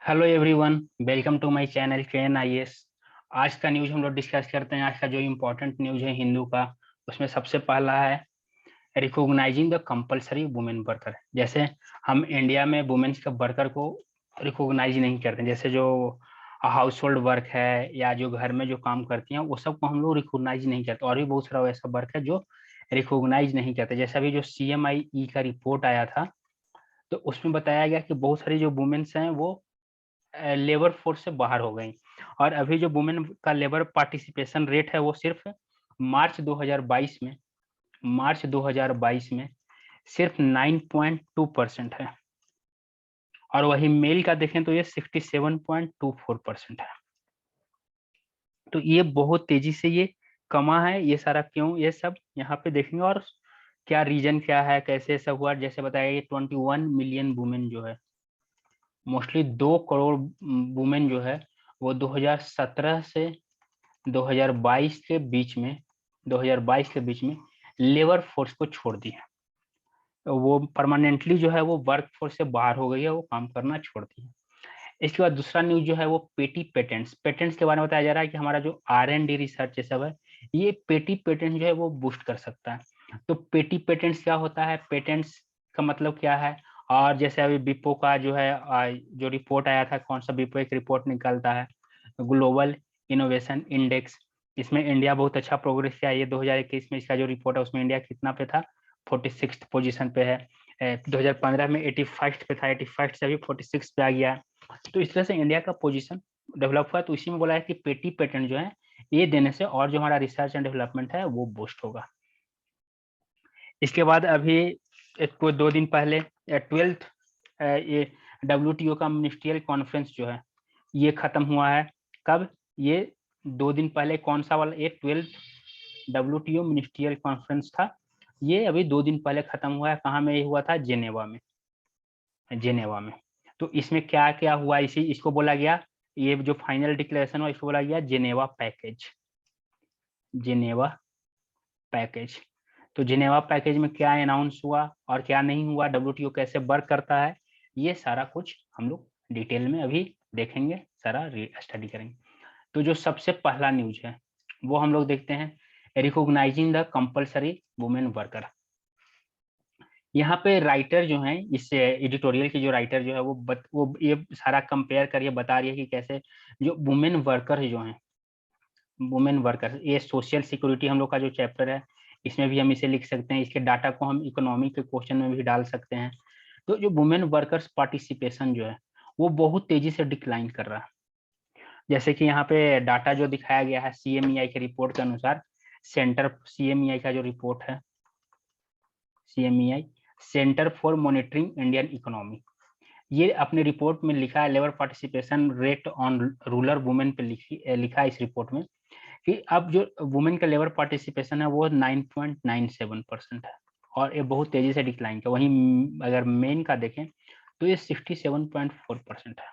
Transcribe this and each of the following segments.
Hello everyone, welcome to my channel KNIS। आज का news हम लोग डिस्कस करते हैं। आज का जो इम्पोर्टेंट न्यूज है हिंदू का, उसमें सबसे पहला है recognising the compulsory women worker. जैसे हम इंडिया में वुमेन्स के वर्कर को रिकॉग्नाइज नहीं करते, जैसे जो हाउस होल्ड वर्क है या जो घर में जो काम करती हैं वो सब को हम लोग रिकॉग्नाइज नहीं करते, और भी बहुत सारा ऐसा वर्क है जो रिकॉग्नाइज नहीं करते। जैसे अभी जो CMIE का रिपोर्ट आया था, तो उसमें बताया गया कि बहुत सारी जो वुमेन्स हैं वो लेबर फोर्स से बाहर हो गई। और अभी जो वुमेन का लेबर पार्टिसिपेशन रेट है वो सिर्फ मार्च 2022 में मार्च 2022 में सिर्फ 9.2% है, और वही मेल का देखें तो ये 67.24% है। तो ये बहुत तेजी से ये कमा है। ये सारा क्यों, ये सब यहाँ पे देखेंगे, और क्या रीजन क्या है, कैसे सब हुआ। जैसे बताया ये 21 मिलियन वुमेन जो है, मोस्टली 2 करोड़ वुमेन जो है वो 2017 से 2022 के बीच में 2022 के बीच में लेबर फोर्स को छोड़ दी है। तो वो परमानेंटली जो है वो वर्क फोर्स से बाहर हो गई है, वो काम करना छोड़ दी है। इसके बाद दूसरा न्यूज जो है वो पेटी पेटेंट्स पेटेंट्स के बारे में बताया जा रहा है कि हमारा जो R&D रिसर्च ये सब है, ये पेटी पेटेंट जो है वो बूस्ट कर सकता है। तो पेटी पेटेंट्स क्या होता है, पेटेंट्स का मतलब क्या है। और जैसे अभी विपो का जो है जो रिपोर्ट आया था, कौन सा विपो एक रिपोर्ट निकलता है, ग्लोबल इनोवेशन इंडेक्स। इसमें इंडिया बहुत अच्छा प्रोग्रेस किया। ये 2021 में इसका जो रिपोर्ट है उसमें इंडिया कितना पे था, 46 पोजीशन पे है। 2015 में 81 पे था, 81 से अभी 46 पे आ गया है। तो इस तरह से इंडिया का पोजीशन डेवलप हुआ। तो इसी में बोला है कि पेटी पेटेंट जो है ये देने से और जो हमारा रिसर्च एंड डेवलपमेंट है वो बूस्ट होगा। इसके बाद अभी कोई 2 दिन पहले 12th ये WTO का मिनिस्ट्रियल कॉन्फ्रेंस जो है ये खत्म हुआ है। कब, ये 2 दिन पहले। कौन सा वाला, ये 12th WTO मिनिस्ट्रियल कॉन्फ्रेंस था। ये अभी 2 दिन पहले खत्म हुआ है। कहाँ में ये हुआ था, जेनेवा में। तो इसमें क्या क्या हुआ, इसी इसको बोला गया, ये जो फाइनल डिक्लेरेशन हुआ इसको बोला गया जेनेवा पैकेज। तो जेनेवा पैकेज में क्या अनाउंस हुआ और क्या नहीं हुआ, WTO कैसे वर्क करता है, ये सारा कुछ हम लोग डिटेल में अभी देखेंगे, सारा स्टडी करेंगे। तो जो सबसे पहला न्यूज है वो हम लोग देखते हैं, recognising the compulsory women worker. यहाँ पे राइटर जो है, इस एडिटोरियल की जो राइटर जो है वो ये सारा कंपेयर करके बता रही है कि कैसे जो वुमेन वर्कर जो हैं, वुमेन वर्कर, ये सोशल सिक्योरिटी हम लोग का जो चैप्टर है इसमें भी हम इसे लिख सकते हैं। इसके डाटा को हम इकोनॉमी के क्वेश्चन में भी डाल सकते हैं। तो जो वुमेन वर्कर्स पार्टिसिपेशन जो है वो बहुत तेजी से डिक्लाइन कर रहा है। जैसे कि यहाँ पे डाटा जो दिखाया गया है CMEI के रिपोर्ट के अनुसार, CMEI का जो रिपोर्ट है, CMEI centre for monitoring Indian economy, ये अपने रिपोर्ट में लिखा है, labour participation rate on rural women पे लिखा है इस रिपोर्ट में कि अब जो वुमेन का लेबर पार्टिसिपेशन है वो 9.97% है, और ये बहुत तेजी से डिक्लाइन किया। वहीं अगर मेन का देखें तो ये 67.4% है।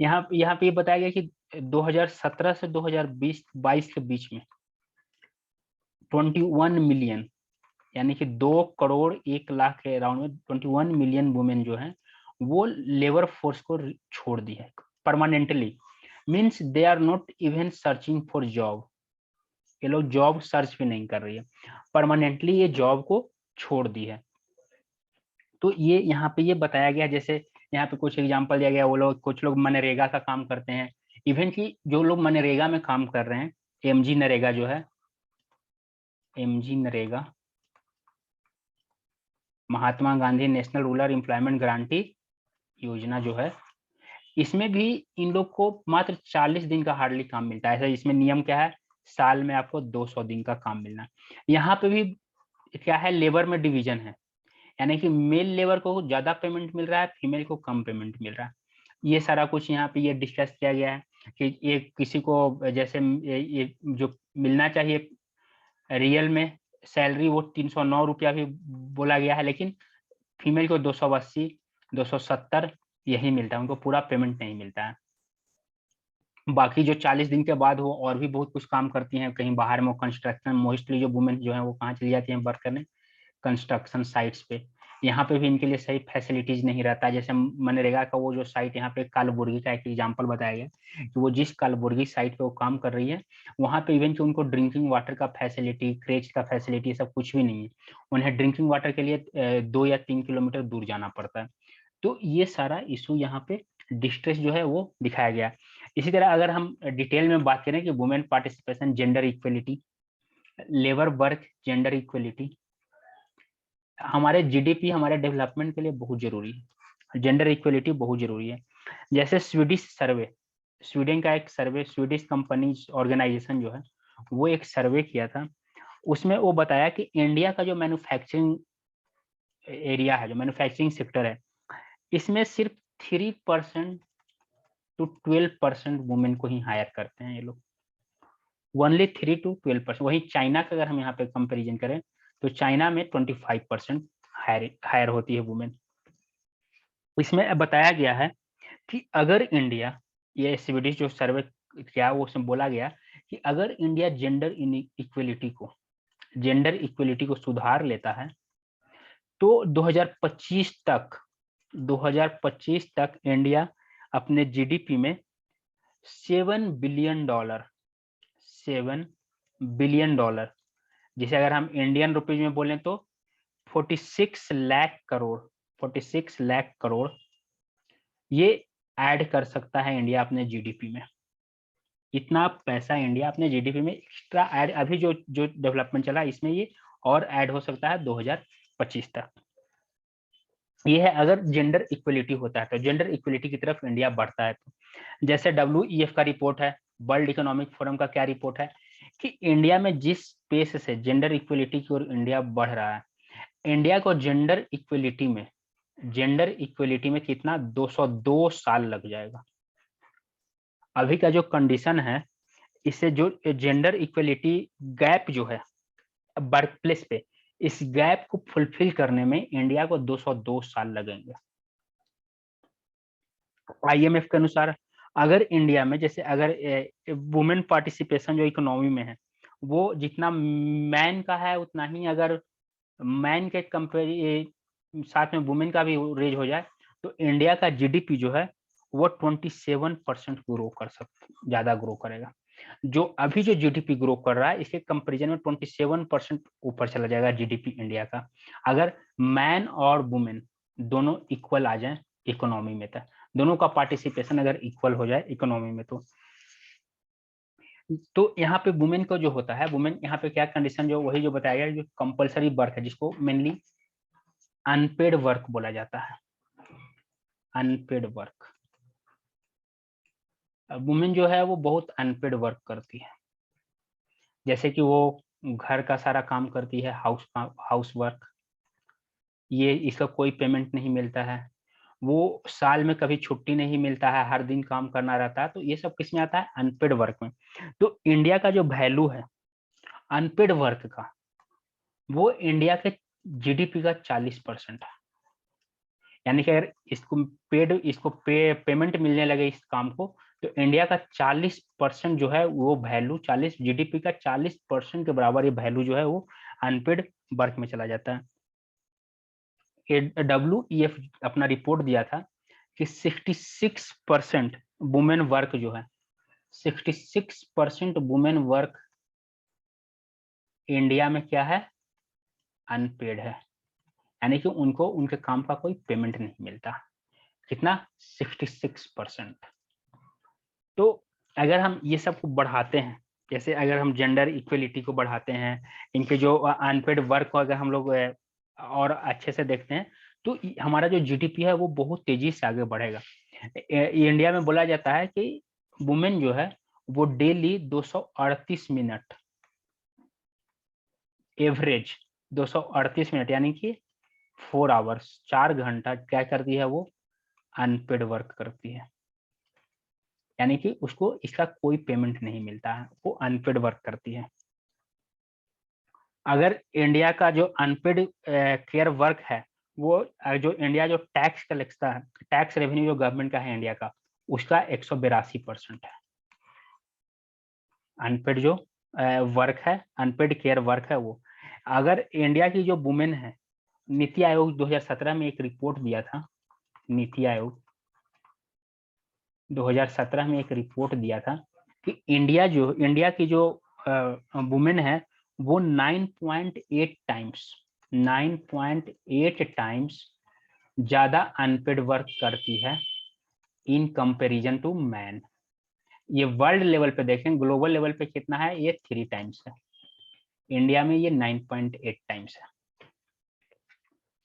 यहाँ पे ये बताया गया कि 2017 से 2022 के बीच में 21 मिलियन, यानी कि 2 करोड़ 1 लाख के अराउंड में 21 मिलियन वुमेन जो है वो लेबर फोर्स को छोड़ दी है permanently. Means they are not even searching for job, ये लोग जॉब सर्च भी नहीं कर रही है, परमानेंटली ये जॉब को छोड़ दी है। तो ये यहाँ पे ये बताया गया, जैसे यहाँ पे कुछ एग्जांपल दिया गया, वो लोग कुछ लोग मनरेगा का काम करते हैं। इवन कि जो लोग मनरेगा में काम कर रहे हैं, MG नरेगा जो है, MG NREGA, Mahatma Gandhi national rural employment guarantee योजना जो है, इसमें भी इन लोग को मात्र 40 दिन का हार्डली काम मिलता है। ऐसा इसमें नियम क्या है, साल में आपको 200 दिन का काम मिलना है। यहाँ पे भी क्या है, लेबर में डिवीजन है, यानी कि मेल लेबर को ज्यादा पेमेंट मिल रहा है, फीमेल को कम पेमेंट मिल रहा है। ये सारा कुछ यहाँ पे ये डिस्कस किया गया है कि ये किसी को जैसे ये जो मिलना चाहिए रियल में सैलरी वो 309 रुपया भी बोला गया है, लेकिन फीमेल को 280 270 यही मिलता है, उनको पूरा पेमेंट नहीं मिलता है। बाकी जो 40 दिन के बाद वो और भी बहुत कुछ काम करती हैं, कहीं बाहर में कंस्ट्रक्शन, मोस्टली जो वुमेन जो है वो कहाँ चली जाती हैं वर्क करने, कंस्ट्रक्शन साइट्स पे, यहाँ पे भी इनके लिए सही फैसिलिटीज नहीं रहता। जैसे मनरेगा का वो जो साइट यहाँ पे कालबुर्गी का एक एग्जांपल बताया गया कि वो जिस कालबुर्गी साइट पे वो काम कर रही है वहाँ पे इवन कि उनको ड्रिंकिंग वाटर का फैसिलिटी, क्रेच का फैसिलिटी सब कुछ भी नहीं है। उन्हें ड्रिंकिंग वाटर के लिए 2 या 3 किलोमीटर दूर जाना पड़ता है। तो ये सारा इशू यहाँ पे डिस्ट्रेस जो है वो दिखाया गया। इसी तरह अगर हम डिटेल में बात करें कि women participation, gender equality, labour work, gender equality हमारे जीडीपी, हमारे डेवलपमेंट के लिए बहुत जरूरी है। जेंडर इक्वलिटी बहुत जरूरी है। जैसे स्वीडिश सर्वे, स्वीडन का एक सर्वे, स्वीडिश कंपनी ऑर्गेनाइजेशन जो है वो एक सर्वे किया था। उसमें वो बताया कि इंडिया का जो मैन्युफैक्चरिंग एरिया है, जो मैन्युफैक्चरिंग सेक्टर है, इसमें सिर्फ 3% टू 12% वुमेन को ही हायर करते हैं ये लोग। Only 3 to 12%। वहीं चाइना का अगर हम यहाँ पे कंपेरिजन करें तो चाइना में 25% हायर होती है वुमेन। इसमें बताया गया है कि अगर इंडिया, ये स्वीडिश जो सर्वे क्या वो उसमें बोला गया कि अगर इंडिया जेंडर इक्वलिटी को सुधार लेता है तो 2025 तक इंडिया अपने जीडीपी में $7 बिलियन, जिसे अगर हम इंडियन रुपीज में बोलें तो 46 लाख करोड़ ये ऐड कर सकता है इंडिया अपने जीडीपी में। इतना पैसा इंडिया अपने जीडीपी में एक्स्ट्रा ऐड, अभी जो जो डेवलपमेंट चला इसमें ये और ऐड हो सकता है 2025 तक। ये है अगर जेंडर इक्वलिटी होता है तो, जेंडर इक्वलिटी की तरफ इंडिया बढ़ता है तो। जैसे WEF का रिपोर्ट है, वर्ल्ड इकोनॉमिक फोरम का क्या रिपोर्ट है कि इंडिया में जिस पेस से जेंडर इक्वलिटी की ओर इंडिया बढ़ रहा है, इंडिया को जेंडर इक्वलिटी में कितना 202 साल लग जाएगा। अभी का जो कंडीशन है, इससे जो जेंडर इक्वलिटी गैप जो है वर्क प्लेस पे, इस गैप को फुलफिल करने में इंडिया को 202 साल लगेंगे। IMF के अनुसार अगर इंडिया में, जैसे अगर वुमेन पार्टिसिपेशन जो इकोनॉमी में है वो जितना मैन का है उतना ही अगर मैन के कंपेयर साथ में वुमेन का भी रेज हो जाए तो इंडिया का जीडीपी जो है वो 27% ग्रो कर सकता, ज्यादा ग्रो करेगा। जो अभी जो जीडीपी ग्रो कर रहा है इसके कंपैरिजन में 27% ऊपर चला जाएगा जीडीपी इंडिया का, अगर मैन और वुमेन दोनों इक्वल आ जाए इकोनॉमी में। था दोनों का पार्टिसिपेशन अगर इक्वल हो जाए इकोनॉमी में तो यहाँ पे वुमेन को जो होता है, वुमेन यहाँ पे क्या कंडीशन, जो वही जो बताया गया, जो कंपलसरी वर्क है जिसको मेनली अनपेड वर्क बोला जाता है, अनपेड वर्क। वुमेन जो है वो बहुत अनपेड वर्क करती है, जैसे कि वो घर का सारा काम करती है, हाउस वर्क, ये इसका कोई पेमेंट नहीं मिलता है, वो साल में कभी छुट्टी नहीं मिलता है, हर दिन काम करना रहता है, तो ये सब किस में आता है, अनपेड वर्क में। तो इंडिया का जो वैल्यू है अनपेड वर्क का, वो इंडिया के जीडीपी का 40% है। यानी कि अगर इसको पेमेंट मिलने लगे इस काम को तो इंडिया का 40% जो है वो वैल्यू, 40 जीडीपी का 40% के बराबर ये वैल्यू जो है वो अनपेड वर्क में चला जाता है। WEF अपना रिपोर्ट दिया था कि 66% वुमेन वर्क जो है, 66% वुमेन वर्क इंडिया में क्या है, अनपेड है। यानी कि उनको उनके काम का कोई पेमेंट नहीं मिलता। कितना, 66%। तो अगर हम ये सब को बढ़ाते हैं, जैसे अगर हम जेंडर इक्वलिटी को बढ़ाते हैं, इनके जो अनपेड वर्क को अगर हम लोग और अच्छे से देखते हैं तो हमारा जो जीडीपी है वो बहुत तेजी से आगे बढ़ेगा। इंडिया में बोला जाता है कि वुमेन जो है वो डेली 238 मिनट, एवरेज 238 मिनट यानी कि 4 आवर्स, 4 घंटा क्या करती है, वो अनपेड वर्क करती है। यानी कि उसको इसका कोई पेमेंट नहीं मिलता है, वो अनपेड वर्क करती है। अगर इंडिया का जो अनपेड केयर वर्क है, वो जो इंडिया जो टैक्स कलेक्ट है, टैक्स रेवेन्यू जो गवर्नमेंट का है इंडिया का, उसका 182% है। अनपेड जो वर्क है, अनपेड केयर वर्क है वो, अगर इंडिया की जो वुमेन है नीति आयोग 2017 में एक रिपोर्ट दिया था। नीति आयोग 2017 में एक रिपोर्ट दिया था कि इंडिया की जो वुमेन है वो 9.8 टाइम्स ज्यादा अनपेड वर्क करती है इन कंपैरिजन टू मैन। ये वर्ल्ड लेवल पे देखें, ग्लोबल लेवल पे कितना है, ये 3 टाइम्स है, इंडिया में ये 9.8 टाइम्स है।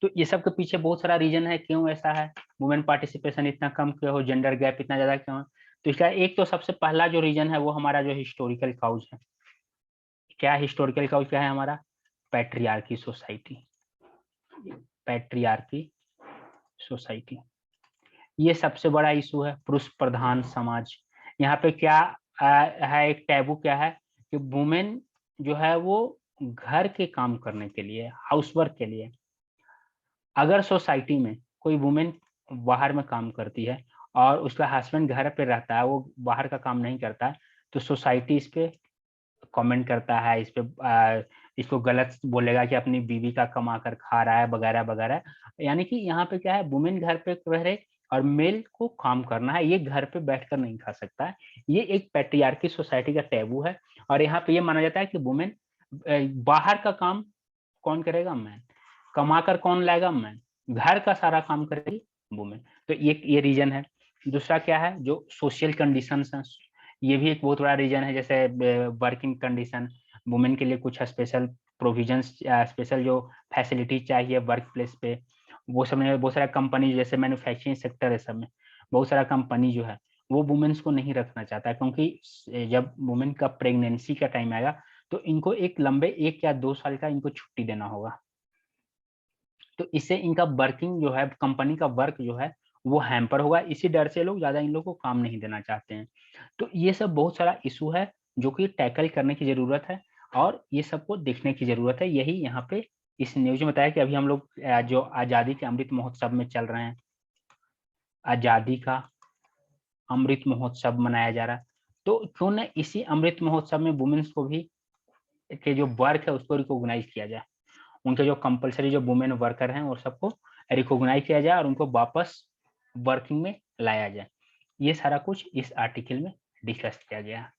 तो ये सब के पीछे बहुत सारा रीजन है क्यों ऐसा है, वुमेन पार्टिसिपेशन इतना कम क्यों हो, जेंडर गैप इतना ज्यादा क्यों है। तो इसका एक तो सबसे पहला जो रीजन है वो हमारा जो हिस्टोरिकल काउज है। क्या हिस्टोरिकल काउज क्या है हमारा, पैट्रियार्की सोसाइटी। पैट्रियार्की सोसाइटी ये सबसे बड़ा इशू है, पुरुष प्रधान समाज। यहाँ पे क्या है, एक टैबू क्या है कि वुमेन जो है वो घर के काम करने के लिए, हाउसवर्क के लिए, अगर सोसाइटी में कोई वुमेन बाहर में काम करती है और उसका हस्बैंड घर पे रहता है, वो बाहर का काम नहीं करता, तो सोसाइटी इस पे कमेंट करता है, इस पे इसको गलत बोलेगा कि अपनी बीवी का कमा कर खा रहा है वगैरह वगैरह। यानी कि यहाँ पे क्या है, वुमेन घर पे रह रहे और मेल को काम करना है, ये घर पे बैठकर नहीं खा सकता है। ये एक पैट्रियार्की सोसाइटी का टैबू है। और यहाँ पे ये माना जाता है कि वुमेन बाहर का काम कौन करेगा, मैन। कमाकर कौन लाएगा, मैन। घर का सारा काम करेगी वुमेन। तो ये रीजन है। दूसरा क्या है, जो सोशल कंडीशंस हैं, ये भी एक बहुत बड़ा रीजन है। जैसे वर्किंग कंडीशन, वुमेन के लिए कुछ स्पेशल प्रोविजंस, स्पेशल जो फैसिलिटी चाहिए वर्क प्लेस पे, वो सब में बहुत सारा कंपनी, जैसे मैन्युफैक्चरिंग सेक्टर है, सब में बहुत सारा कंपनी जो है वो वुमेन्स को नहीं रखना चाहता है, क्योंकि जब वुमेन का प्रेगनेंसी का टाइम आएगा तो इनको एक लंबे 1 या 2 साल का इनको छुट्टी देना होगा। तो इससे इनका वर्किंग जो है, कंपनी का वर्क जो है वो हैम्पर होगा। इसी डर से लोग ज्यादा इन लोगों को काम नहीं देना चाहते हैं। तो ये सब बहुत सारा इशू है जो कि टैकल करने की जरूरत है और ये सबको देखने की जरूरत है। यही यहाँ पे इस न्यूज में बताया कि अभी हम लोग जो आजादी के अमृत महोत्सव में चल रहे हैं, आजादी का अमृत महोत्सव मनाया जा रहा है, तो क्यों न इसी अमृत महोत्सव में वुमेन्स को भी के जो वर्क है उसको रिकॉग्नाइज किया जाए। उनके जो कंपलसरी जो वुमेन वर्कर हैं और सबको रिकॉग्नाइज किया जाए और उनको वापस वर्किंग में लाया जाए। ये सारा कुछ इस आर्टिकल में डिस्कस किया गया।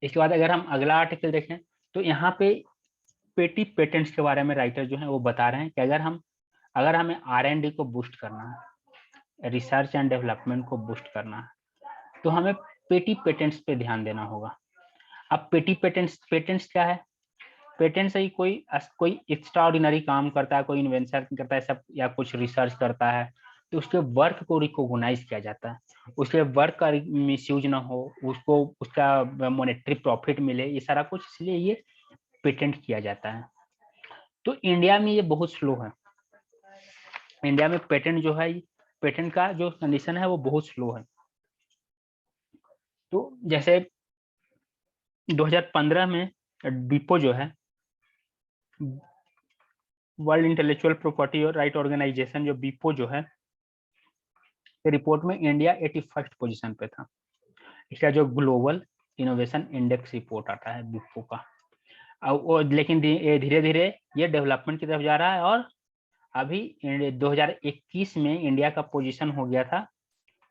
इसके बाद अगर हम अगला आर्टिकल देखें तो यहाँ पे पेटी पेटेंट्स के बारे में राइटर जो है वो बता रहे हैं कि अगर हमें R&D को बूस्ट करना है, रिसर्च एंड डेवलपमेंट को बूस्ट करना है, तो हमें पेटी पेटेंट्स पे ध्यान देना होगा। अब पेटी पेटेंट्स क्या है, पेटेंट से ही कोई एक्स्ट्रा ऑर्डिनरी काम करता है, कोई इन्वेंशन करता है सब, या कुछ रिसर्च करता है, तो उसके वर्क को रिकॉग्नाइज किया जाता है, उसके वर्क का मिसयूज ना हो, उसको उसका मॉनेटरी प्रॉफिट मिले, ये सारा कुछ, इसलिए ये पेटेंट किया जाता है। तो इंडिया में ये बहुत स्लो है। इंडिया में पेटेंट जो है, पेटेंट का जो कंडीशन है वो बहुत स्लो है। तो जैसे 2015 में डिपो जो है, वर्ल्ड इंटेलेक्चुअल प्रॉपर्टी और राइट ऑर्गेनाइजेशन, जो बीपो जो है, रिपोर्ट में इंडिया 81st पोजीशन पे था। इसका जो ग्लोबल इनोवेशन इंडेक्स रिपोर्ट आता है बीपो का, लेकिन धीरे धीरे ये डेवलपमेंट की तरफ जा रहा है और अभी 2021 में इंडिया का पोजीशन हो गया था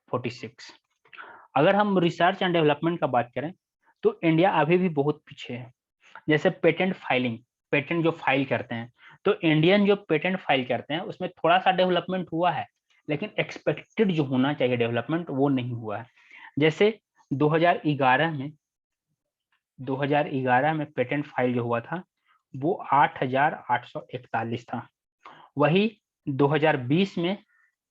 46। अगर हम रिसर्च एंड डेवलपमेंट का बात करें तो इंडिया अभी भी बहुत पीछे है। जैसे पेटेंट फाइलिंग, पेटेंट जो फाइल करते हैं, तो इंडियन जो पेटेंट फाइल करते हैं उसमें थोड़ा सा डेवलपमेंट हुआ है, लेकिन एक्सपेक्टेड जो होना चाहिए डेवलपमेंट वो नहीं हुआ है। जैसे 2011 में पेटेंट फाइल जो हुआ था वो 8,841 था। वही 2020 में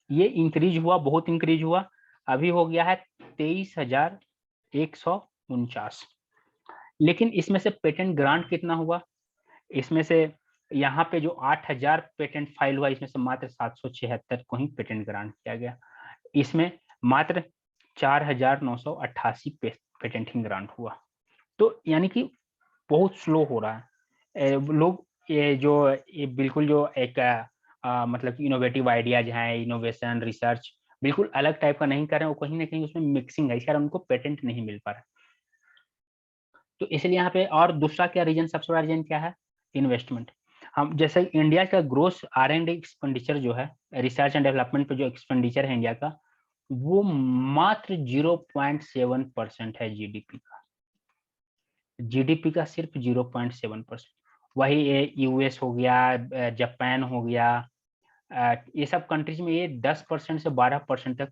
ये इंक्रीज हुआ, बहुत इंक्रीज हुआ, अभी हो गया है 23,149। लेकिन इसमें से पेटेंट ग्रांट कितना हुआ, इसमें से यहाँ पे जो 8,000 पेटेंट फाइल हुआ, इसमें से मात्र 776 को ही पेटेंट ग्रांट किया गया। इसमें मात्र 4,988 पेटेंटिंग ग्रांट हुआ। तो यानी कि बहुत स्लो हो रहा है। लोग ये बिल्कुल जो एक मतलब कि इनोवेटिव आइडियाज हैं, इनोवेशन रिसर्च बिल्कुल अलग टाइप का नहीं कर रहे हैं, वो कहीं ना कहीं उसमें मिक्सिंग है, इस कारण उनको पेटेंट नहीं मिल पा रहा। तो इसलिए यहाँ पे और दूसरा क्या रीजन, सबसे बड़ा रीजन क्या है, इन्वेस्टमेंट। हम जैसे इंडिया का ग्रोस R&D एक्सपेंडिचर जो है, रिसर्च एंड डेवलपमेंट पे जो एक्सपेंडिचर है इंडिया का, वो मात्र 0.7% है जीडीपी का। जीडीपी का सिर्फ 0.7%। वही यूएस हो गया, जापान हो गया, ये सब कंट्रीज में ये 10% से 12% तक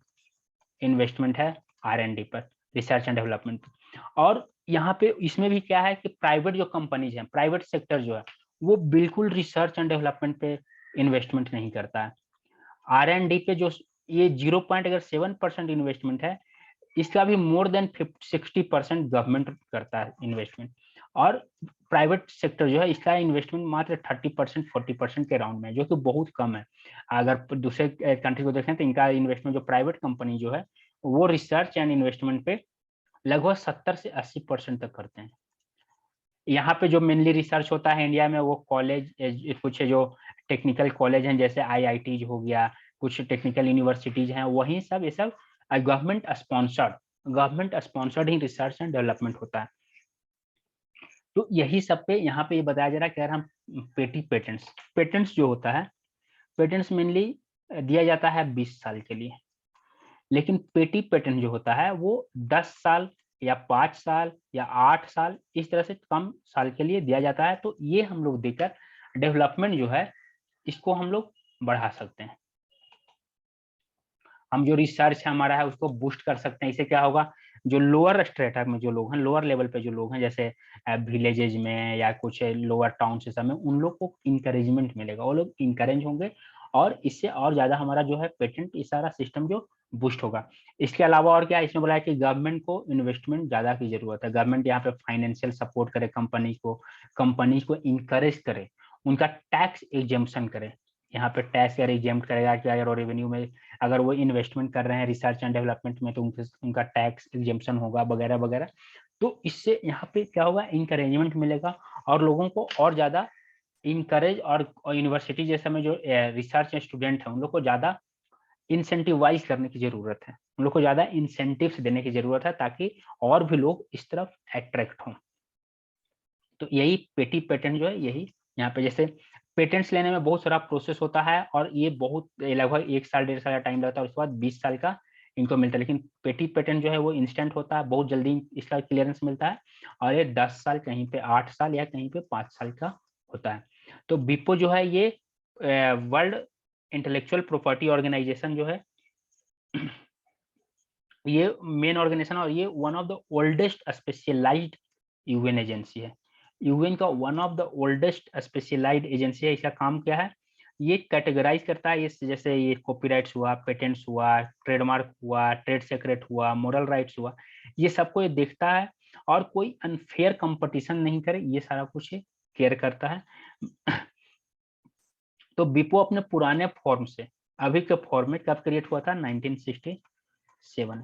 इन्वेस्टमेंट है R&D पर, रिसर्च एंड डेवलपमेंट पर। और यहाँ पे इसमें भी क्या है कि प्राइवेट जो कंपनीज हैं, प्राइवेट सेक्टर जो है, वो बिल्कुल रिसर्च एंड डेवलपमेंट पे इन्वेस्टमेंट नहीं करता है। R&D पे जो ये 0.7% इन्वेस्टमेंट है, इसका भी मोर देन 60% गवर्नमेंट करता है इन्वेस्टमेंट। और प्राइवेट सेक्टर जो है, इसका इन्वेस्टमेंट मात्र 30% 40% के राउंड में, जो कि बहुत कम है। अगर दूसरे कंट्री को देखें तो इनका इन्वेस्टमेंट, जो प्राइवेट कंपनी जो है, वो रिसर्च एंड इन्वेस्टमेंट पे लगभग 70 से 80% तक करते हैं। यहाँ पे जो मेनली रिसर्च होता है इंडिया में, वो कॉलेज, कुछ जो टेक्निकल कॉलेज हैं जैसे IITs हो गया, कुछ टेक्निकल यूनिवर्सिटीज हैं, वही सब ये सब government sponsored he research and development होता है। तो यही सब पे यहाँ पे ये बताया जा रहा है कि अगर हम पेटेंट्स जो होता है, पेटेंट्स मेनली दिया जाता है 20 साल के लिए, लेकिन पेटेंट जो होता है वो 10 साल या 5 साल या 8 साल इस तरह से कम साल के लिए दिया जाता है। तो ये हम लोग देकर डेवलपमेंट जो है, इसको हम लोग बढ़ा सकते हैं। हम जो रिसर्च है हमारा है, उसको बूस्ट कर सकते हैं। इससे क्या होगा, जो लोअर स्ट्रेटा में जो लोग हैं, लोअर लेवल पे जो लोग हैं, जैसे विलेजेज में या कुछ लोअर टाउन से सब में, उन लोग को इंकरेजमेंट मिलेगा, वो लोग इंकरेज होंगे, और इससे और ज्यादा हमारा जो है पेटेंट, ये सारा सिस्टम जो बूस्ट होगा। इसके अलावा और क्या, इसमें बोला है कि गवर्नमेंट को इन्वेस्टमेंट ज्यादा की जरूरत है। गवर्नमेंट यहाँ पे फाइनेंशियल सपोर्ट करे कंपनी को इंकरेज करे, उनका टैक्स एग्जेम्पशन करे। यहाँ पे टैक्स या एग्जेम्प्ट करेगा कि अगर वो रेवेन्यू में, अगर वो इन्वेस्टमेंट कर रहे हैं रिसर्च एंड डेवलपमेंट में, तो उनका टैक्स एग्जेम्पशन होगा वगैरह वगैरह। तो इससे यहाँ पे क्या होगा, इंकरेजमेंट मिलेगा, और लोगों को और ज्यादा इंकरेज, और यूनिवर्सिटी जैसे में जो रिसर्च स्टूडेंट है, उन लोग को ज्यादा इंसेंटिवाइज करने की जरूरत है, उन लोग को ज्यादा इंसेंटिव्स देने की जरूरत है, ताकि और भी लोग इस तरफ अट्रैक्ट हों। तो यही पेटेंट जो है, यही यहाँ पे जैसे पेटेंट्स लेने में बहुत सारा प्रोसेस होता है, और ये बहुत लगभग 1 साल 1.5 साल का टाइम लगता है, उसके बाद 20 साल का इनको मिलता है। लेकिन पेटेंट जो है वो इंस्टेंट होता है, बहुत जल्दी इसका क्लियरेंस मिलता है, और ये 10 साल, कहीं पे 8 साल, या कहीं पे 5 साल का होता है। तो बीपो जो है, ये वर्ल्ड इंटेलेक्चुअल प्रॉपर्टी ऑर्गेनाइजेशन जो है, ये मेन ऑर्गेनाइजेशन, और ये one of the oldest specialised UN agency है। यूएन का one of the oldest specialised agency है। इसका काम क्या है, ये कैटेगराइज करता है, ये जैसे ये कॉपीराइट्स हुआ, पेटेंट्स हुआ, ट्रेडमार्क हुआ, ट्रेड सीक्रेट हुआ, मॉरल राइट्स हुआ, ये सबको ये देखता है, और कोई अनफेयर कंपटीशन नहीं करे, ये सारा कुछ ये केयर करता है। तो बीपो अपने पुराने फॉर्म से अभी के फॉर्म में कब क्रिएट हुआ था, 1967 में।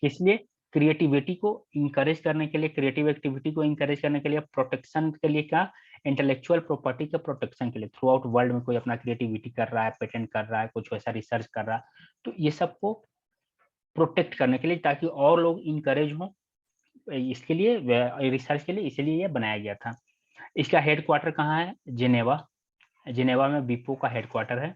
इसलिए क्रिएटिविटी को इंकरेज करने के लिए, क्रिएटिव एक्टिविटी को इंकरेज करने के लिए, प्रोटेक्शन के लिए, क्या, इंटेलेक्चुअल प्रॉपर्टी के प्रोटेक्शन के लिए, थ्रू आउट वर्ल्ड में कोई अपना क्रिएटिविटी कर रहा है, पेटेंट कर रहा है, कुछ वैसा रिसर्च कर रहा है, तो ये सबको प्रोटेक्ट करने के लिए, ताकि और लोग इंकरेज हों इसके लिए, रिसर्च के लिए, इसीलिए ये बनाया गया था। इसका हेडक्वार्टर कहाँ है, जिनेवा। जिनेवा में बीपो का हेडक्वार्टर है।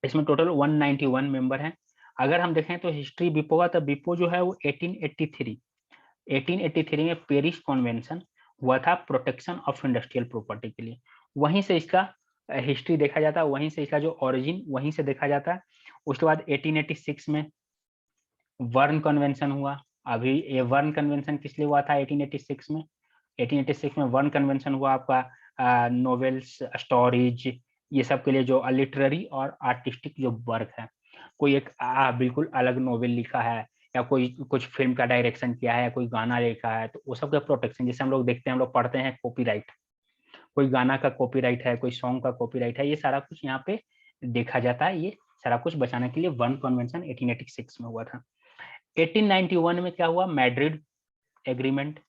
इसमें टोटल 191 मेंबर हैं। अगर हम देखें तो हिस्ट्री बीपो का, तो बीपो जो है वो 1883 में पेरिस कॉन्वेंशन हुआ था प्रोटेक्शन ऑफ इंडस्ट्रियल प्रॉपर्टी के लिए। वहीं से इसका हिस्ट्री देखा जाता है, वहीं से इसका जो ओरिजिन वहीं से देखा जाता है। उसके बाद 1886 में वर्न कन्वेंशन हुआ। अभी ये वर्न कन्वेंशन किस लिए हुआ था 1886 में, 1886 में वर्न कन्वेंशन हुआ आपका नोवेल्स, स्टोरीज, ये सब के लिए, जो लिटरेरी और आर्टिस्टिक जो वर्क है, कोई एक बिल्कुल अलग नोवेल लिखा है, या कोई कुछ फिल्म का डायरेक्शन किया है, या कोई गाना लिखा है, तो वो सब का प्रोटेक्शन, जैसे हम लोग देखते हैं, हम लोग पढ़ते हैं कॉपीराइट, कोई गाना का कॉपीराइट है, कोई सॉन्ग का कॉपीराइट है, ये सारा कुछ यहाँ पे देखा जाता है। ये सारा कुछ बचाने के लिए वर्न कन्वेंशन 1886 में हुआ था। 1891 में क्या हुआ, मैड्रिड एग्रीमेंट।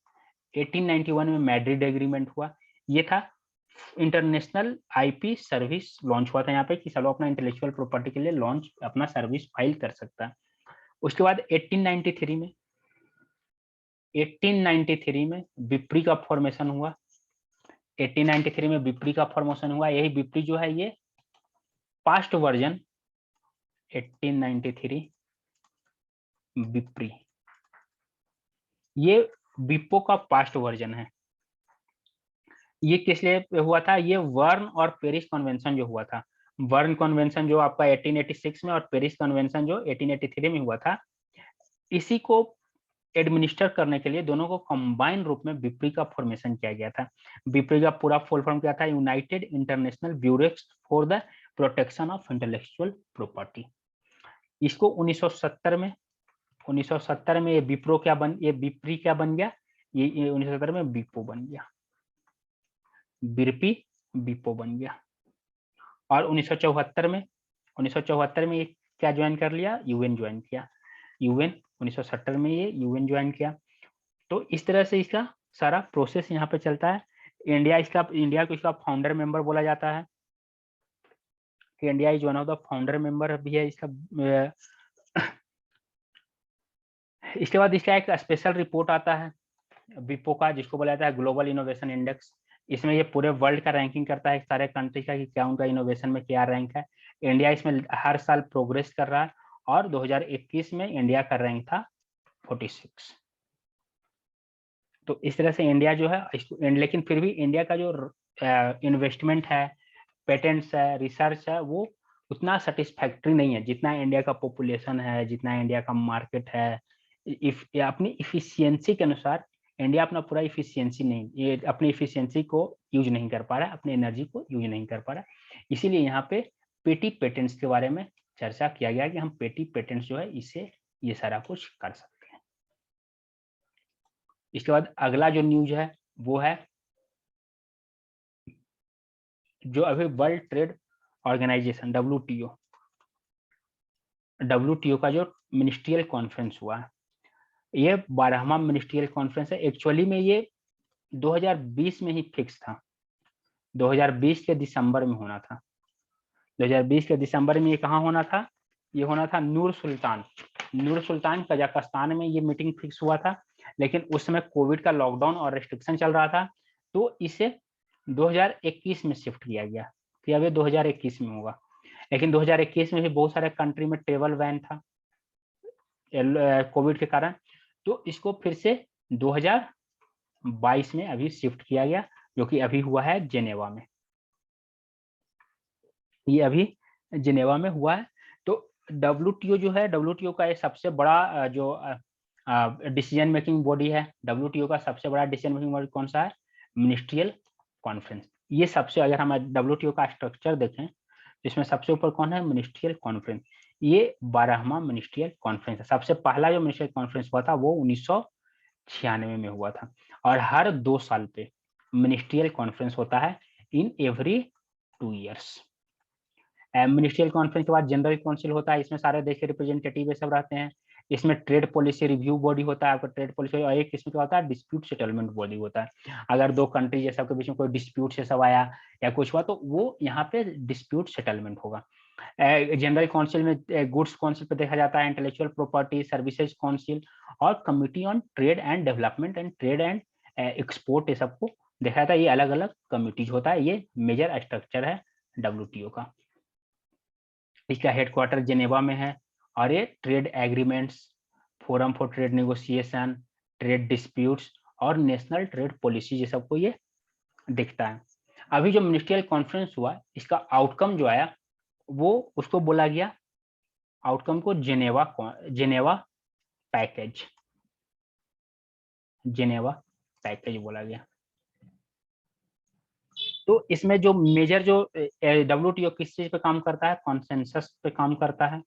1891 में मैड्रिड एग्रीमेंट हुआ। ये था इंटरनेशनल आईपी सर्विस लॉन्च हुआ था यहाँ पे, कि चलो अपना इंटेलेक्चुअल प्रॉपर्टी के लिए लॉन्च अपना सर्विस फाइल कर सकता है। उसके बाद 1893 में विप्री का फॉर्मेशन हुआ। 1893 में बिप्री का फॉर्मेशन हुआ। यही बिप्री जो है ये पास्ट वर्जन 1893 बिप्री, ये विप्रो का पास्ट वर्जन है। ये किस लिए हुआ था? ये बर्न और पेरिस कन्वेंशन जो हुआ था, बर्न कन्वेंशन जो आपका 1886 में और पेरिस कन्वेंशन जो 1883 में हुआ था, इसी को एडमिनिस्टर करने के लिए दोनों को कंबाइन रूप में बिप्री का फॉर्मेशन किया गया था। बिप्री का पूरा फुल फॉर्म क्या था? United international bureau for the protection of intellectual property. इसको 1970 में ये विप्रो क्या बन, ये बिप्री क्या बन गया? ये 1970 में बिपो बन गया, बिरपी बिपो बन गया। और 1974 में ये क्या ज्वाइन कर लिया? यूएन ज्वाइन किया। यूएन 1970 में ये यूएन ज्वाइन किया। तो इस तरह से इसका सारा प्रोसेस यहाँ पे चलता है। इंडिया को इसका फाउंडर मेंबर बोला जाता है कि India is one of the founder member भी है इसका। इसके बाद इसका एक स्पेशल रिपोर्ट आता है विपो का, जिसको बोला जाता है ग्लोबल इनोवेशन इंडेक्स। इसमें ये पूरे वर्ल्ड का रैंकिंग करता है सारे कंट्री का कि क्या उनका इनोवेशन में क्या रैंक है। इंडिया इसमें हर साल प्रोग्रेस कर रहा है और 2021 में इंडिया का रैंक था 46। तो इस तरह से इंडिया जो है, लेकिन फिर भी इंडिया का जो इन्वेस्टमेंट है, पेटेंट्स है, रिसर्च है, वो उतना सेटिस्फैक्ट्री नहीं है जितना इंडिया का पॉपुलेशन है, जितना इंडिया का मार्केट है। अपनी इफिशियंसी के अनुसार इंडिया अपना पूरा इफिशियंसी नहीं, ये अपनी इफिशियंसी को यूज नहीं कर पा रहा, अपनी एनर्जी को यूज नहीं कर पा रहा। इसीलिए यहाँ पे पेटी पेटेंट्स के बारे में चर्चा किया गया कि हम पेटी पेटेंट्स जो है इससे ये सारा कुछ कर सकते हैं। इसके बाद अगला जो न्यूज है वो है जो अभी वर्ल्ड ट्रेड ऑर्गेनाइजेशन WTO का जो मिनिस्ट्रियल कॉन्फ्रेंस हुआ है, ये 12वां मिनिस्ट्रियल कॉन्फ्रेंस है। एक्चुअली में ये 2020 में ही फिक्स था, 2020 के दिसंबर में होना था। 2020 के दिसंबर में ये कहाँ होना था? ये होना था नूर सुल्तान कजाकिस्तान में ये मीटिंग फिक्स हुआ था। लेकिन उस समय कोविड का लॉकडाउन और रेस्ट्रिक्शन चल रहा था, तो इसे 2021 में शिफ्ट किया गया कि अब ये 2021 में होगा। लेकिन 2021 में भी बहुत सारे कंट्री में ट्रेवल बैन था कोविड के कारण, तो इसको फिर से 2022 में अभी शिफ्ट किया गया, जो कि अभी हुआ है जेनेवा में। ये अभी जेनेवा में हुआ है। तो WTO जो है, WTO का ये सबसे बड़ा जो डिसीजन मेकिंग बॉडी है, WTO का सबसे बड़ा डिसीजन मेकिंग बॉडी कौन सा है? Ministerial conference. ये सबसे, अगर हम WTO का स्ट्रक्चर देखें तो इसमें सबसे ऊपर कौन है? Ministerial conference. ये 12वां मिनिस्ट्रियल कॉन्फ्रेंस है। सबसे पहला जो मिनिस्ट्रियल कॉन्फ्रेंस हुआ था वो 1996 में हुआ था। और हर 2 साल पे मिनिस्ट्रियल कॉन्फ्रेंस होता है, in every 2 years. Ministerial conference के बाद जनरल काउंसिल होता है, इसमें सारे देश के रिप्रेजेंटेटिव सब रहते हैं। इसमें ट्रेड पॉलिसी रिव्यू बॉडी होता है आपका, ट्रेड पॉलिसी। और एक इसमें क्या होता है? डिस्प्यूट सेटलमेंट बॉडी होता है। अगर 2 कंट्री जैसा के बीच में कोई डिस्प्यूट से सब आया या कुछ हुआ तो वो यहाँ पे डिस्प्यूट सेटलमेंट होगा। जनरल काउंसिल में गुड्स काउंसिल पे देखा जाता है, इंटेलेक्चुअल प्रॉपर्टी सर्विसेज काउंसिल और committee on trade and development and trade and export, ये सबको देखा जाता है। ये अलग अलग कमिटीज होता है। ये मेजर स्ट्रक्चर है WTO का। इसका हेडक्वार्टर जेनेवा में है। और ये trade agreements, forum for trade negotiation, trade disputes और नेशनल ट्रेड पॉलिसी, ये सबको ये देखता है। अभी जो मिनिस्ट्रियल कॉन्फ्रेंस हुआ, इसका आउटकम जो आया वो उसको बोला गया, आउटकम को जेनेवा पैकेज बोला गया। तो इसमें जो मेजर जो WTO किस चीज पे काम करता है? कॉन्सेंसस पे काम करता है,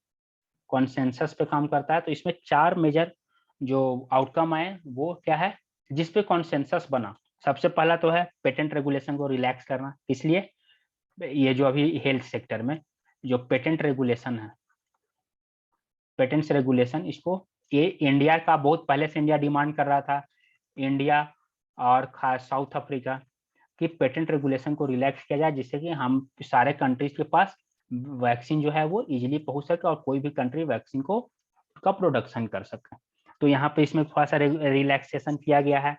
कॉन्सेंसस पे काम करता है। तो इसमें 4 मेजर जो आउटकम आए वो क्या है जिस पे कॉन्सेंसस बना? सबसे पहला तो है पेटेंट रेगुलेशन को रिलैक्स करना। इसलिए ये जो अभी हेल्थ सेक्टर में जो पेटेंट रेगुलेशन है, पेटेंट्स रेगुलेशन, इसको ये इंडिया का बहुत पहले से इंडिया डिमांड कर रहा था, इंडिया और खास साउथ अफ्रीका, कि पेटेंट रेगुलेशन को रिलैक्स किया जाए, जिससे कि हम सारे कंट्रीज के पास वैक्सीन जो है वो इजीली पहुंच सके और कोई भी कंट्री वैक्सीन को का प्रोडक्शन कर सके। तो यहाँ पे इसमें थोड़ा सा रिलैक्सेशन किया गया है।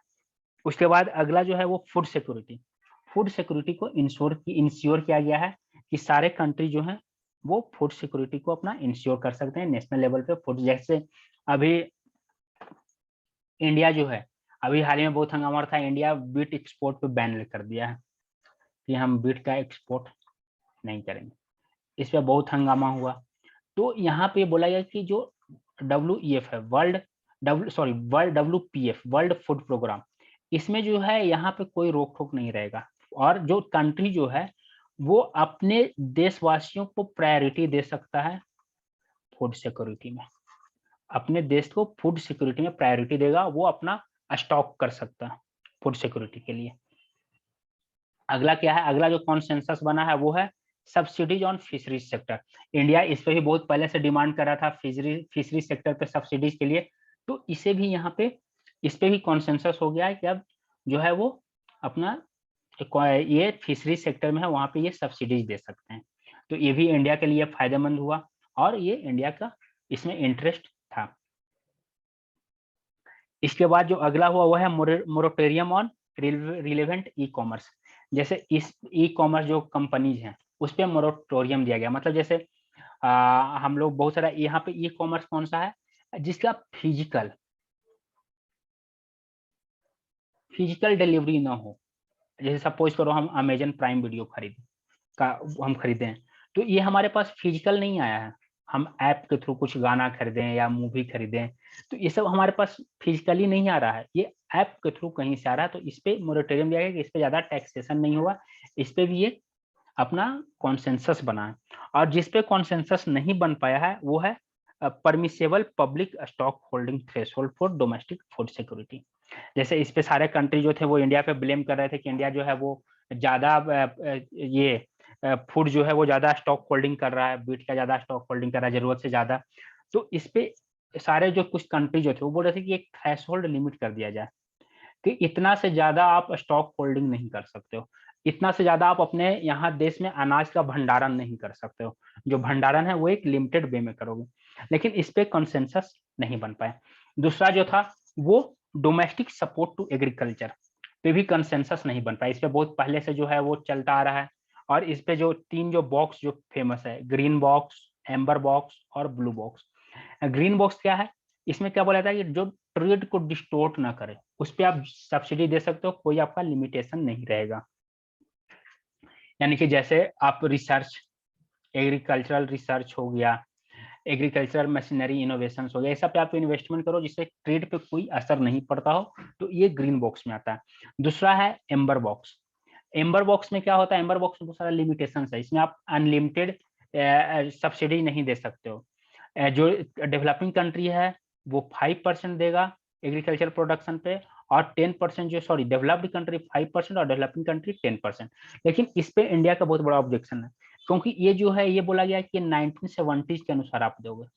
उसके बाद अगला जो है वो फूड सिक्योरिटी। फूड सिक्योरिटी को इंश्योर किया गया है कि सारे कंट्री जो हैं वो फूड सिक्योरिटी को अपना इंश्योर कर सकते हैं नेशनल लेवल पे। फूड जैसे अभी इंडिया जो है, अभी हाल ही में बहुत हंगामा था, इंडिया बीट एक्सपोर्ट पे बैन कर दिया है कि हम बीट का एक्सपोर्ट नहीं करेंगे। इस पे बहुत हंगामा हुआ। तो यहाँ पे बोला गया कि जो WEF है, world WPF world food programme, इसमें जो है यहाँ पे कोई रोक टोक नहीं रहेगा। और जो कंट्री जो है वो अपने देशवासियों को प्रायोरिटी दे सकता है फूड सिक्योरिटी में, अपने देश को फूड सिक्योरिटी में प्रायोरिटी देगा, वो अपना स्टॉक कर सकता है फूड सिक्योरिटी के लिए। अगला क्या है, अगला जो कॉन्सेंसस बना है वो है subsidies on fisheries sector. India इस पे भी बहुत पहले से डिमांड कर रहा था फिशरी सेक्टर पे सब्सिडीज के लिए। तो इसे भी यहाँ पे इस पे भी कॉन्सेंसस हो गया है कि अब जो है वो अपना ये फिशरी सेक्टर में है वहां पे ये सब्सिडीज दे सकते हैं। तो ये भी इंडिया के लिए फायदेमंद हुआ और ये इंडिया का इसमें इंटरेस्ट था। इसके बाद जो अगला हुआ वो है moratorium on relevant e commerce. जैसे इस ई कॉमर्स जो कंपनीज हैं उस पर मोरेटोरियम दिया गया। मतलब जैसे हम लोग बहुत सारा यहाँ पे ई कॉमर्स कौन सा है जिसका फिजिकल डिलीवरी ना हो। जैसे सपोज करो हम अमेजन प्राइम वीडियो हम खरीदे हैं, तो ये हमारे पास फिजिकल नहीं आया है। हम ऐप के थ्रू कुछ गाना खरीदें या मूवी खरीदें तो ये सब हमारे पास फिजिकली नहीं आ रहा है, ये ऐप के थ्रू कहीं से आ रहा है। तो इस पे मोरेटोरियम दिया गया कि इस पे ज्यादा टैक्सेशन नहीं होगा। इस पे भी ये अपना कॉन्सेंसस बना है। और जिस पे कॉन्सेंसस नहीं बन पाया है वो है permissible public stock holding threshold for domestic food security. जैसे इस पे सारे कंट्री जो थे वो इंडिया पे ब्लेम कर रहे थे कि इंडिया जो है वो ज्यादा ये फूड जो है वो ज्यादा स्टॉक होल्डिंग कर रहा है, बीट का ज्यादा स्टॉक होल्डिंग कर रहा है जरूरत से ज्यादा। तो इस पे सारे जो कुछ कंट्री जो थे वो बोल रहे थे कि एक थ्रेशोल्ड लिमिट कर दिया जाए कि इतना से ज्यादा आप स्टॉक होल्डिंग नहीं कर सकते हो, इतना से ज्यादा आप अपने यहाँ देश में अनाज का भंडारण नहीं कर सकते हो। जो भंडारण है वो एक लिमिटेड वे में करोगे। लेकिन इस पे कंसेंसस नहीं बन पाया। दूसरा जो था वो डोमेस्टिक सपोर्ट टू एग्रीकल्चर पे भी कंसेंसस नहीं बन पाया। इस पे बहुत पहले से जो है वो चलता आ रहा है। और इस पे जो तीन जो बॉक्स जो फेमस है, ग्रीन बॉक्स, एम्बर बॉक्स और ब्लू बॉक्स। ग्रीन बॉक्स क्या है, इसमें क्या बोला जाता है कि जो ट्रेड को डिस्टोर्ट ना करे उस पर आप सब्सिडी दे सकते हो, कोई आपका लिमिटेशन नहीं रहेगा। यानी कि जैसे आप रिसर्च, एग्रीकल्चरल रिसर्च हो गया, एग्रीकल्चरल मशीनरी इनोवेशन हो गया, ऐसा पे आप इन्वेस्टमेंट करो जिससे ट्रेड पे कोई असर नहीं पड़ता हो, तो ये ग्रीन बॉक्स में आता है। दूसरा है एम्बर बॉक्स। एम्बर बॉक्स में क्या होता है, एम्बर बॉक्स में बहुत सारा लिमिटेशन है, इसमें आप अनलिमिटेड सब्सिडी नहीं दे सकते हो। जो डेवलपिंग कंट्री है वो 5% देगा एग्रीकल्चर प्रोडक्शन पे, और 10% जो डेवलप्ड कंट्री 5% और डेवलपिंग कंट्री 10%। लेकिन इस पे इंडिया का बहुत बड़ा ऑब्जेक्शन है, क्योंकि ये जो है ये बोला गया कि 1970 के अनुसार आप दोगे।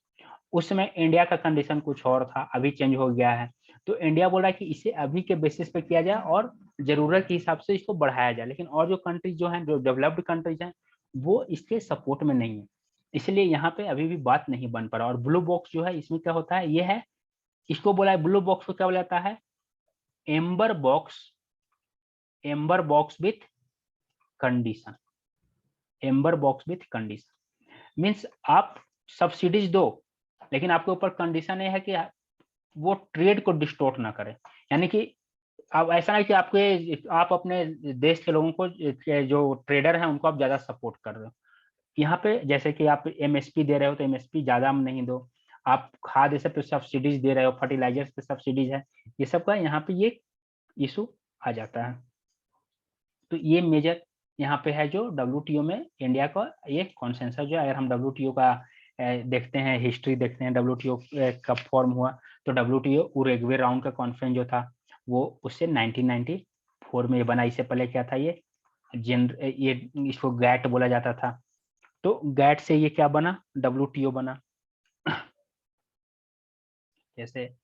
उस समय इंडिया का कंडीशन कुछ और था, अभी चेंज हो गया है। तो इंडिया बोला कि इसे अभी के बेसिस पे किया जाए और जरूरत के हिसाब से इसको बढ़ाया जाए। लेकिन और जो कंट्रीज जो हैं, जो डेवलप्ड कंट्रीज हैं, वो इसके सपोर्ट में नहीं है, इसलिए यहाँ पे अभी भी बात नहीं बन पा रहा। और ब्लू बॉक्स जो है इसमें क्या होता है, ये है, इसको बोला है ब्लू बॉक्स को क्या बोला जाता है, amber box, amber box with condition, amber box with condition. Means आप सब्सिडीज दो लेकिन आपके ऊपर कंडीशन ये है कि वो ट्रेड को डिस्टोर्ट ना करे। यानी कि अब ऐसा नहीं कि आप अपने देश के लोगों को, जो ट्रेडर हैं उनको आप ज्यादा सपोर्ट कर रहे हो। यहाँ पे जैसे कि आप एमएसपी दे रहे हो तो एमएसपी ज्यादा नहीं दो, आप खाद ऐसे पे सब्सिडीज दे रहे हो, फर्टिलाइजर्स पे सब्सिडीज है, ये सब का यहाँ पे ये इशू आ जाता है। तो ये मेजर यहाँ पे है जो डब्ल्यूटीओ में इंडिया का ये कॉन्सेंसस जो है। अगर हम डब्ल्यूटीओ का देखते हैं, हिस्ट्री देखते हैं, डब्ल्यूटीओ कब फॉर्म हुआ, तो डब्ल्यूटीओ उरुग्वे राउंड का कॉन्फ्रेंस जो था वो उससे 1994 में बना। इससे पहले क्या था, ये इसको गैट बोला जाता था। तो गैट से ये क्या बना, डब्ल्यूटीओ बना। जैसे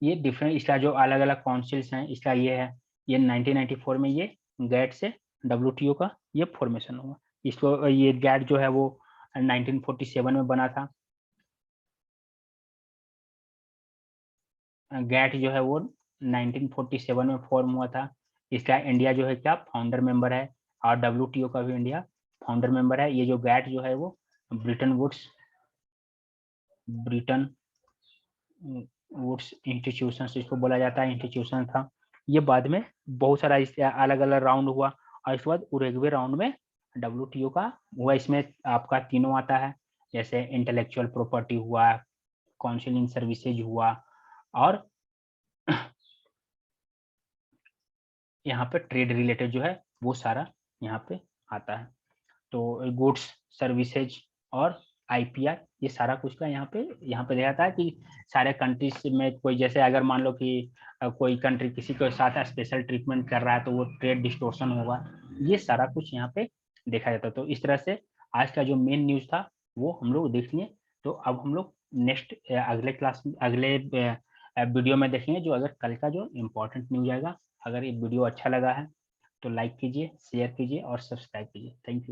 ये डिफरेंट, इसका जो अलग अलग काउंसिल्स हैं, इसका ये है, ये 1994 में ये गैट से डब्ल्यूटीओ का ये फॉर्मेशन हुआ। इसको ये गैट जो है वो 1947 में बना था। गैट जो है वो 1947 में फॉर्म हुआ था। इसका इंडिया जो है क्या फाउंडर मेंबर है, और WTO का भी इंडिया फाउंडर मेंबर है। ये जो गैट जो है वो ब्रिटन वुड्स इंस्टीट्यूशन इसको बोला जाता है, इंस्टीट्यूशन था। ये बाद में बहुत सारा अलग अलग राउंड हुआ, और इसके बाद उरुग्वे राउंड में WTO का हुआ। इसमें आपका तीनों आता है, जैसे इंटेलेक्चुअल प्रॉपर्टी हुआ, काउंसलिंग सर्विसेज हुआ, और यहाँ पे ट्रेड रिलेटेड जो है वो सारा यहाँ पे आता है। तो गुड्स सर्विसेज और IPR ये सारा कुछ का यहाँ पे दिखाता है कि सारे कंट्रीज में कोई, जैसे अगर मान लो कि कोई कंट्री किसी के साथ स्पेशल ट्रीटमेंट कर रहा है तो वो ट्रेड डिस्टोर्शन होगा। ये सारा कुछ यहाँ पे देखा जाता है। तो इस तरह से आज का जो मेन न्यूज था वो हम लोग देख लिए। तो अब हम लोग नेक्स्ट अगले क्लास में अगले वीडियो में देखेंगे, जो अगर कल का जो इम्पोर्टेंट न्यूज आएगा। अगर ये वीडियो अच्छा लगा है तो लाइक कीजिए, शेयर कीजिए और सब्सक्राइब कीजिए। Thank you.